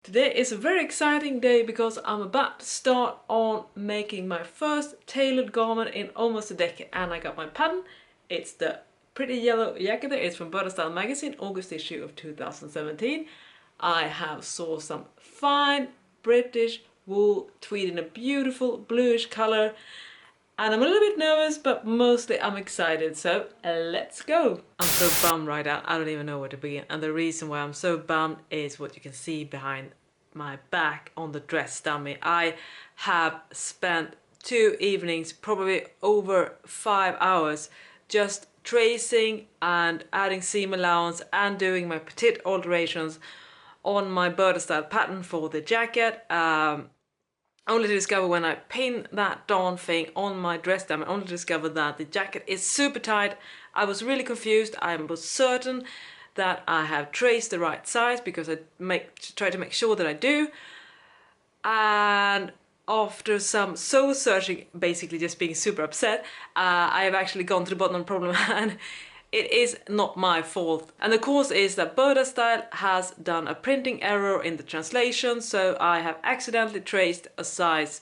Today is a very exciting day because I'm about to start on making my first tailored garment in almost a decade, and I got my pattern. It's the pretty yellow jacket there. It's from Burdastyle magazine, August issue of 2017. I have sourced some fine British wool tweed in a beautiful bluish color, and I'm a little bit nervous, but mostly I'm excited, so let's go. I'm so bummed right now, I don't even know where to begin. And the reason why I'm so bummed is what you can see behind my back on the dress dummy. I have spent 2 evenings, probably over 5 hours, just tracing and adding seam allowance and doing my petite alterations on my Burdastyle pattern for the jacket. Only to discover when I pin that darn thing on my dress down, I only discovered that the jacket is super tight. I was really confused. I was certain that I have traced the right size because I try to make sure that I do. And after some soul searching, basically just being super upset, I have actually gone to the bottom of the problem and it is not my fault. And the cause is that Burdastyle has done a printing error in the translation, so I have accidentally traced a size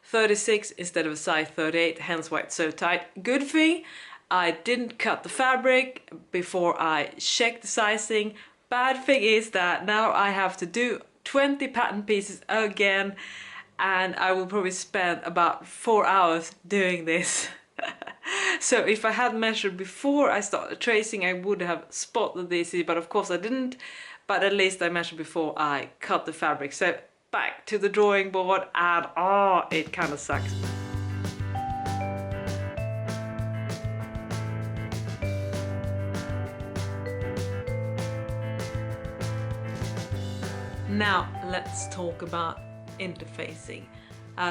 36 instead of a size 38, hence why it's so tight. Good thing I didn't cut the fabric before I checked the sizing. Bad thing is that now I have to do 20 pattern pieces again, and I will probably spend about 4 hours doing this. So if I had measured before I started tracing, I would have spotted this, but of course I didn't. But at least I measured before I cut the fabric. So back to the drawing board, and it kind of sucks. Now let's talk about interfacing.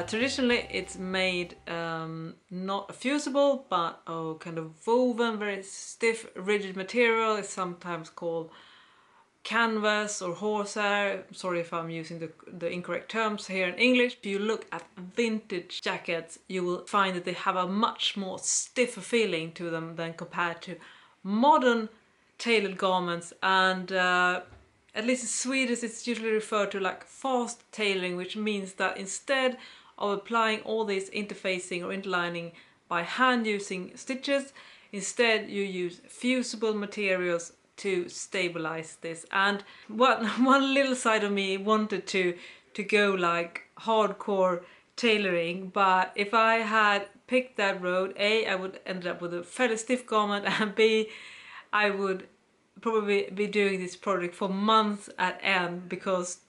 Traditionally it's made not a fusible but a kind of woven, very stiff, rigid material. It's sometimes called canvas or horsehair. Sorry if I'm using the incorrect terms here in English. If you look at vintage jackets, you will find that they have a much more stiffer feeling to them than compared to modern tailored garments. And at least in Sweden it's usually referred to like fast tailoring, which means that instead of applying all this interfacing or interlining by hand using stitches, instead you use fusible materials to stabilize this. And one little side of me wanted to go like hardcore tailoring, but if I had picked that road, A, I would end up with a fairly stiff garment, and B, I would probably be doing this project for months at end, because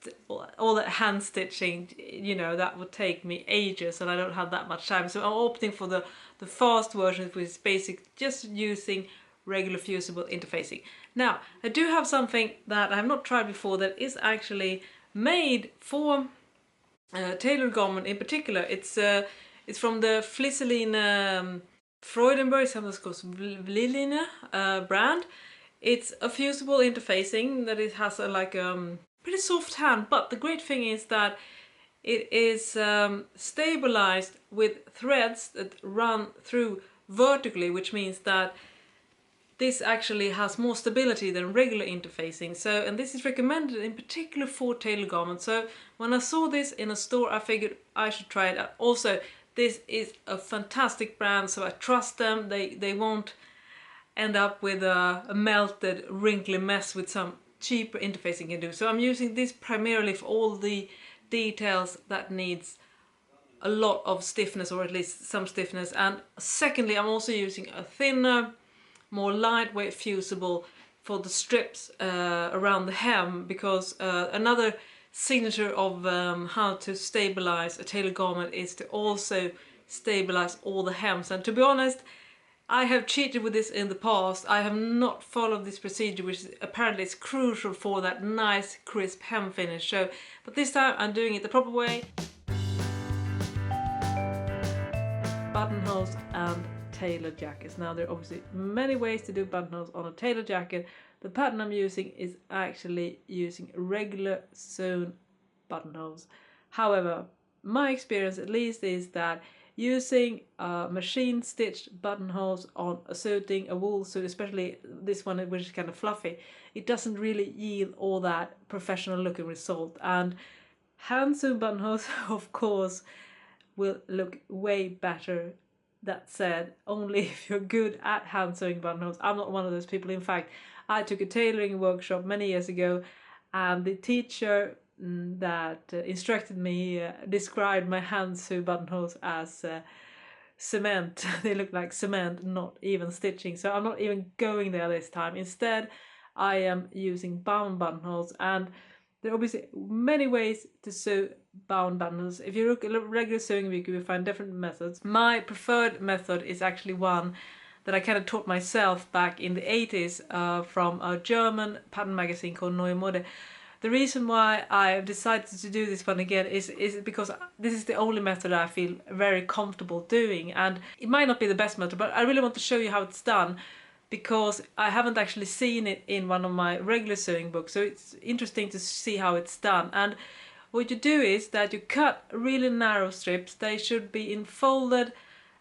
all that hand stitching, you know, that would take me ages and I don't have that much time. So I'm opting for the fast version, which is basic, just using regular fusible interfacing. Now I do have something that I have not tried before that is actually made for tailored garment in particular. It's from the Vlieseline Freudenberg, sometimes called Vlieseline brand. It's a fusible interfacing that it has a pretty soft hand, but the great thing is that it is stabilized with threads that run through vertically, which means that this actually has more stability than regular interfacing. So, and this is recommended in particular for tailored garments. So when I saw this in a store, I figured I should try it out. Also, this is a fantastic brand, so I trust them. They won't end up with a melted, wrinkly mess with some cheaper interfacing can do. So I'm using this primarily for all the details that needs a lot of stiffness, or at least some stiffness. And secondly, I'm also using a thinner, more lightweight fusible for the strips around the hem, because another signature of how to stabilize a tailored garment is to also stabilize all the hems. And to be honest, I have cheated with this in the past. I have not followed this procedure, which apparently is crucial for that nice crisp hem finish. So, but this time I'm doing it the proper way. Buttonholes and tailored jackets. Now there are obviously many ways to do buttonholes on a tailored jacket. The pattern I'm using is actually using regular sewn buttonholes. However, my experience at least is that using machine stitched buttonholes on a suiting, a wool suit, especially this one which is kind of fluffy, it doesn't really yield all that professional looking result. And hand sewn buttonholes of course will look way better. That said, only if you're good at hand sewing buttonholes. I'm not one of those people. In fact, I took a tailoring workshop many years ago, and the teacher that instructed me described my hand sew buttonholes as cement. They look like cement, not even stitching. So I'm not even going there this time. Instead, I am using bound buttonholes, and there are obviously many ways to sew bound buttonholes. If you look at a regular sewing book, you will find different methods. My preferred method is actually one that I kind of taught myself back in the 80s from a German pattern magazine called Neue Mode. The reason why I've decided to do this one again is because this is the only method I feel very comfortable doing, and it might not be the best method, but I really want to show you how it's done, because I haven't actually seen it in one of my regular sewing books, so it's interesting to see how it's done. And what you do is that you cut really narrow strips. They should be in folded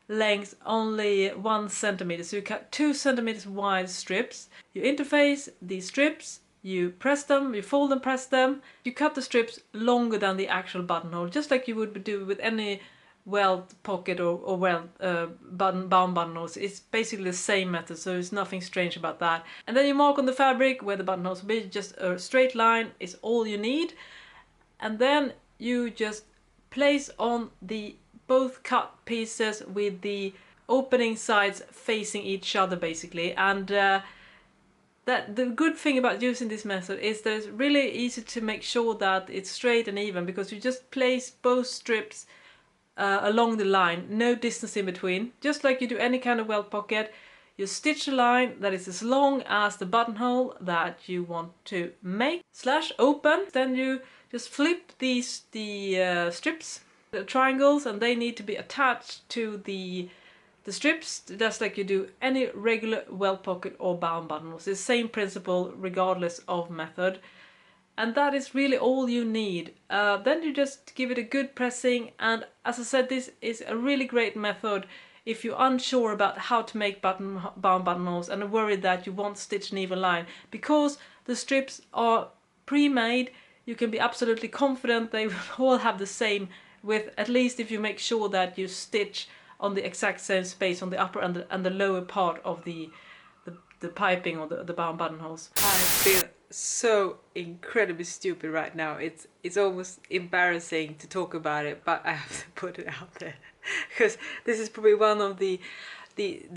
length only 1 centimeter, so you cut 2 centimeters wide strips. You interface these strips, you press them, you fold and press them. You cut the strips longer than the actual buttonhole, just like you would do with any welt pocket or welt bound buttonholes. It's basically the same method, so there's nothing strange about that. And then you mark on the fabric where the buttonholes will be. Just a straight line is all you need, and then you just place on the both cut pieces with the opening sides facing each other basically. And that the good thing about using this method is that it's really easy to make sure that it's straight and even, because you just place both strips along the line, no distance in between. Just like you do any kind of welt pocket, you stitch a line that is as long as the buttonhole that you want to make / open. Then you just flip the strips, the triangles, and they need to be attached to the strips, just like you do any regular welt pocket or bound buttonholes. It's the same principle regardless of method. And that is really all you need. Then you just give it a good pressing, and as I said, this is a really great method if you're unsure about how to make bound buttonholes and are worried that you won't stitch an even line. Because the strips are pre-made, you can be absolutely confident they will all have the same width, at least if you make sure that you stitch on the exact same space on the upper and the lower part of the piping or the bound buttonholes. I feel so incredibly stupid right now. It's almost embarrassing to talk about it, but I have to put it out there because this is probably one of the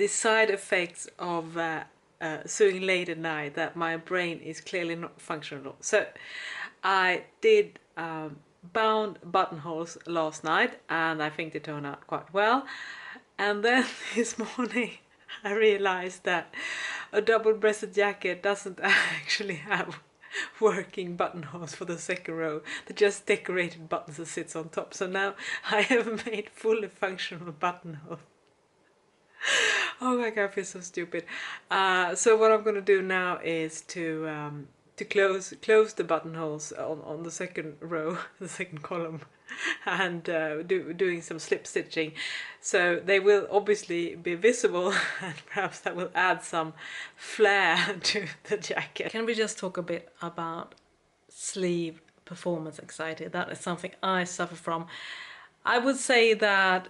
side effects of sewing late at night, that my brain is clearly not functional. So I did bound buttonholes last night, and I think they turned out quite well. And then this morning I realized that a double-breasted jacket doesn't actually have working buttonholes for the second row. They're just decorated buttons that sits on top. So now I have made fully functional buttonholes. Oh my god, I feel so stupid. So what I'm gonna do now is to close the buttonholes on the second row, the second column, and doing some slip stitching. So they will obviously be visible, and perhaps that will add some flair to the jacket. Can we just talk a bit about sleeve performance anxiety? That is something I suffer from. I would say that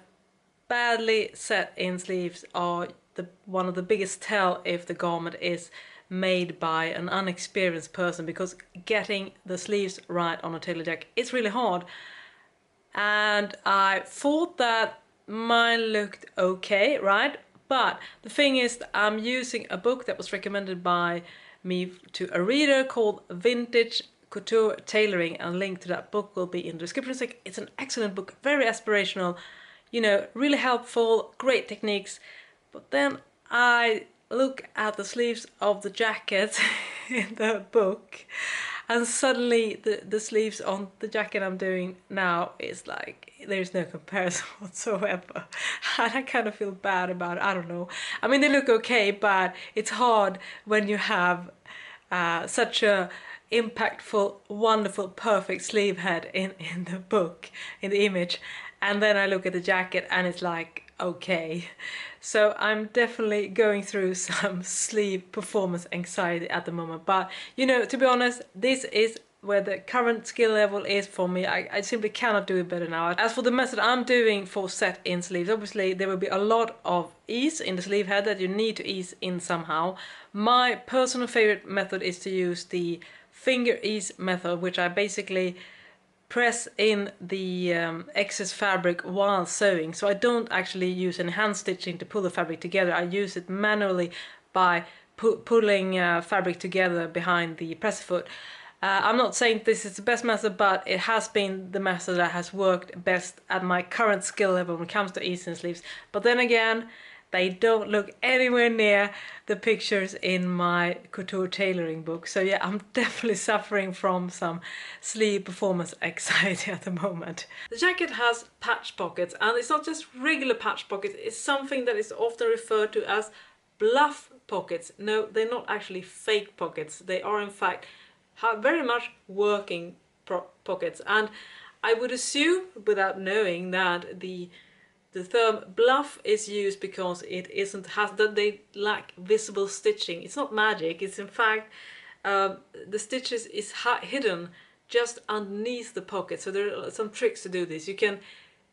badly set in sleeves are one of the biggest tell if the garment is made by an unexperienced person, because getting the sleeves right on a tailor jacket, it's really hard. And I thought that mine looked okay, right? But the thing is that I'm using a book that was recommended by me to a reader called Vintage Couture Tailoring, and a link to that book will be in the description. It's an excellent book, very aspirational, you know, really helpful, great techniques. But then I look at the sleeves of the jacket in the book, and suddenly the sleeves on the jacket I'm doing now is like, there's no comparison whatsoever. And I kind of feel bad about it. I don't know. I mean, they look okay, but it's hard when you have such a impactful, wonderful, perfect sleeve head in the book, in the image, and then I look at the jacket and it's like, okay. So I'm definitely going through some sleeve performance anxiety at the moment, but you know, to be honest, this is where the current skill level is for me. I simply cannot do it better now. As for the method I'm doing for set in sleeves, obviously there will be a lot of ease in the sleeve head that you need to ease in somehow. My personal favorite method is to use the finger ease method, which I basically press in the excess fabric while sewing. So I don't actually use any hand stitching to pull the fabric together. I use it manually by pulling fabric together behind the press foot. I'm not saying this is the best method, but it has been the method that has worked best at my current skill level when it comes to easing sleeves. But then again, they don't look anywhere near the pictures in my Couture tailoring book. So yeah, I'm definitely suffering from some sleeve performance anxiety at the moment. The jacket has patch pockets, and it's not just regular patch pockets, it's something that is often referred to as bluff pockets. No, they're not actually fake pockets. They are in fact very much working pockets, and I would assume, without knowing, that the term bluff is used because they lack visible stitching. It's not magic. It's in fact the stitches is hidden just underneath the pocket. So there are some tricks to do this. You can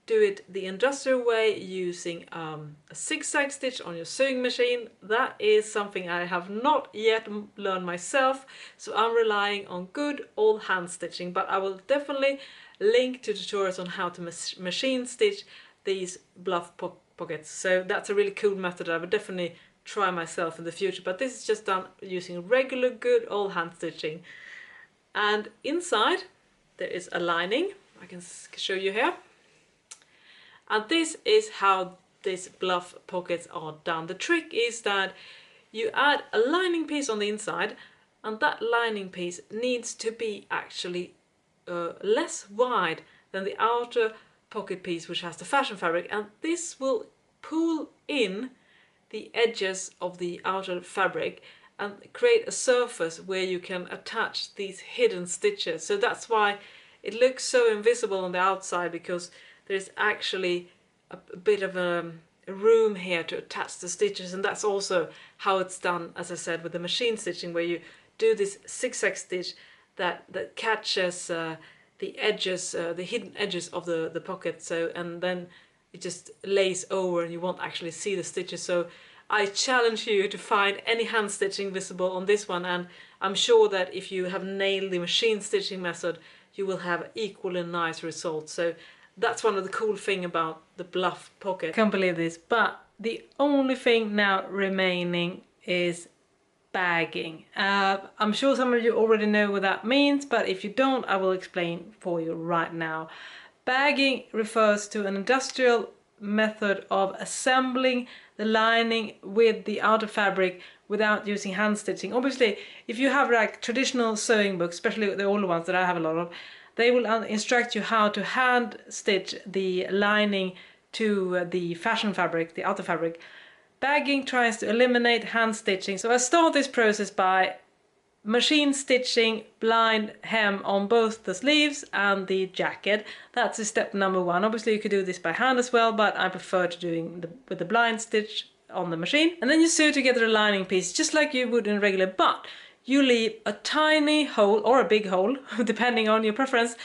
do it the industrial way using a zigzag stitch on your sewing machine. That is something I have not yet learned myself, so I'm relying on good old hand stitching, but I will definitely link to tutorials on how to machine stitch these bluff pockets. So that's a really cool method I would definitely try myself in the future, but this is just done using regular good old hand stitching. And inside there is a lining. I can show you here. And this is how these bluff pockets are done. The trick is that you add a lining piece on the inside, and that lining piece needs to be actually less wide than the outer pocket piece, which has the fashion fabric, and this will pull in the edges of the outer fabric and create a surface where you can attach these hidden stitches. So that's why it looks so invisible on the outside, because there's actually a bit of a room here to attach the stitches, and that's also how it's done, as I said, with the machine stitching, where you do this zigzag stitch that catches the edges, the hidden edges of the pocket, so, and then it just lays over and you won't actually see the stitches. So I challenge you to find any hand stitching visible on this one, and I'm sure that if you have nailed the machine stitching method, you will have equally nice results. So that's one of the cool things about the bluff pocket. I can't believe this, but the only thing now remaining is bagging. I'm sure some of you already know what that means, but if you don't, I will explain for you right now. Bagging refers to an industrial method of assembling the lining with the outer fabric without using hand stitching. Obviously, if you have like traditional sewing books, especially the older ones that I have a lot of, they will instruct you how to hand stitch the lining to the fashion fabric, the outer fabric. Bagging tries to eliminate hand stitching. So I start this process by machine stitching blind hem on both the sleeves and the jacket. That's step number one. Obviously you could do this by hand as well, but I prefer to doing with the blind stitch on the machine. And then you sew together a lining piece just like you would in regular, but you leave a tiny hole or a big hole, depending on your preference,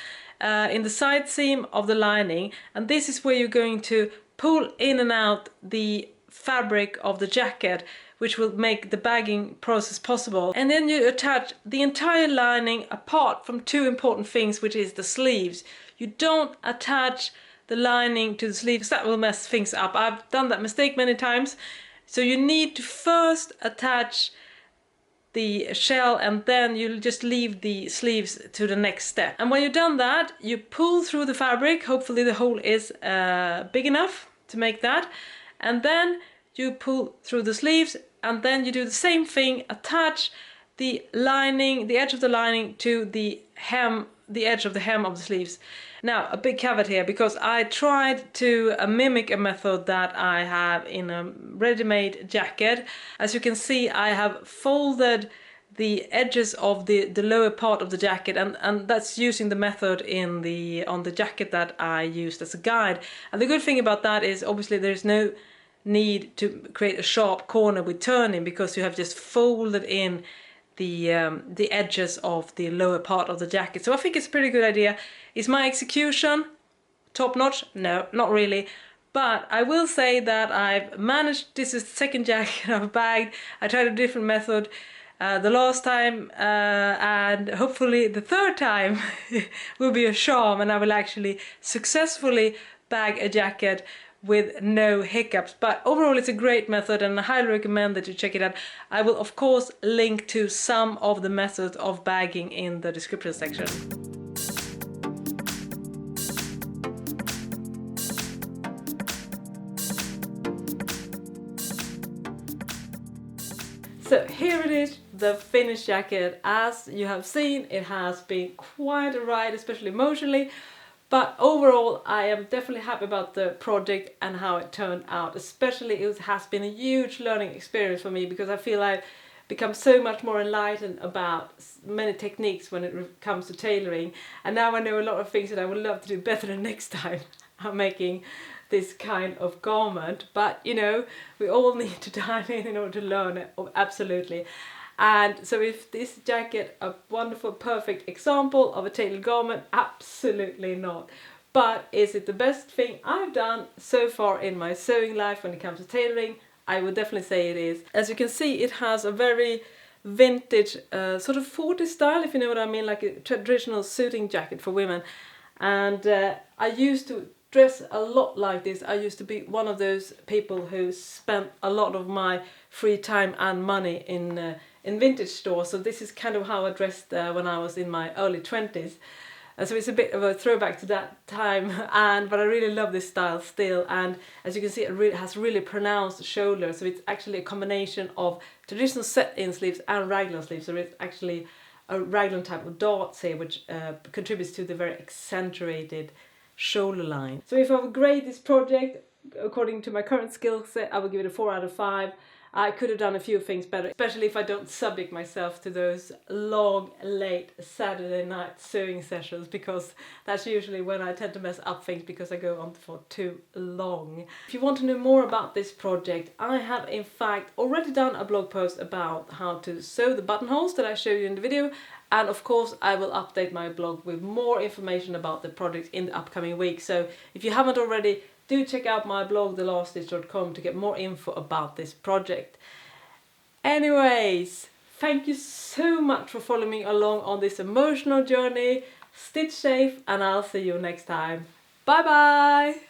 in the side seam of the lining, and this is where you're going to pull in and out the fabric of the jacket, which will make the bagging process possible. And then you attach the entire lining apart from two important things, which is the sleeves. You don't attach the lining to the sleeves, that will mess things up. I've done that mistake many times. So you need to first attach the shell, and then you'll just leave the sleeves to the next step. And when you've done that, you pull through the fabric. Hopefully the hole is big enough to make that. And then you pull through the sleeves, and then you do the same thing, attach the lining, the edge of the lining to the hem, the edge of the hem of the sleeves. Now, a big caveat here, because I tried to mimic a method that I have in a ready-made jacket. As you can see, I have folded the edges of the lower part of the jacket, and that's using the method on the jacket that I used as a guide. And the good thing about that is obviously there's no need to create a sharp corner with turning, because you have just folded in the edges of the lower part of the jacket. So I think it's a pretty good idea. Is my execution top notch? No, not really. But I will say that I've managed, this is the second jacket I've bagged. I tried a different method the last time, and hopefully the third time will be a charm, and I will actually successfully bag a jacket with no hiccups. But overall it's a great method, and I highly recommend that you check it out. I will of course link to some of the methods of bagging in the description section. So here it is, the finished jacket. As you have seen, it has been quite a ride, especially emotionally, but overall I am definitely happy about the project and how it turned out. Especially it has been a huge learning experience for me, because I feel I've become so much more enlightened about many techniques when it comes to tailoring, and now I know a lot of things that I would love to do better the next time I'm making this kind of garment. But you know, we all need to dive in order to learn it, absolutely. And so is this jacket a wonderful, perfect example of a tailored garment? Absolutely not. But is it the best thing I've done so far in my sewing life when it comes to tailoring? I would definitely say it is. As you can see, it has a very vintage sort of 40s style, if you know what I mean, like a traditional suiting jacket for women. And I used to dress a lot like this. I used to be one of those people who spent a lot of my free time and money in vintage stores. So this is kind of how I dressed when I was in my early 20s. So it's a bit of a throwback to that time, but I really love this style still. And as you can see, it has really pronounced shoulders. So it's actually a combination of traditional set-in sleeves and raglan sleeves. So it's actually a raglan type of darts here, which contributes to the very accentuated shoulder line. So if I would grade this project according to my current skill set, I would give it a 4 out of 5. I could have done a few things better, especially if I don't subject myself to those long, late Saturday night sewing sessions, because that's usually when I tend to mess up things, because I go on for too long. If you want to know more about this project, I have in fact already done a blog post about how to sew the buttonholes that I showed you in the video. And of course I will update my blog with more information about the project in the upcoming week. So if you haven't already, do check out my blog thelaststitch.com to get more info about this project. Anyways, thank you so much for following me along on this emotional journey. Stitch safe, and I'll see you next time. Bye bye!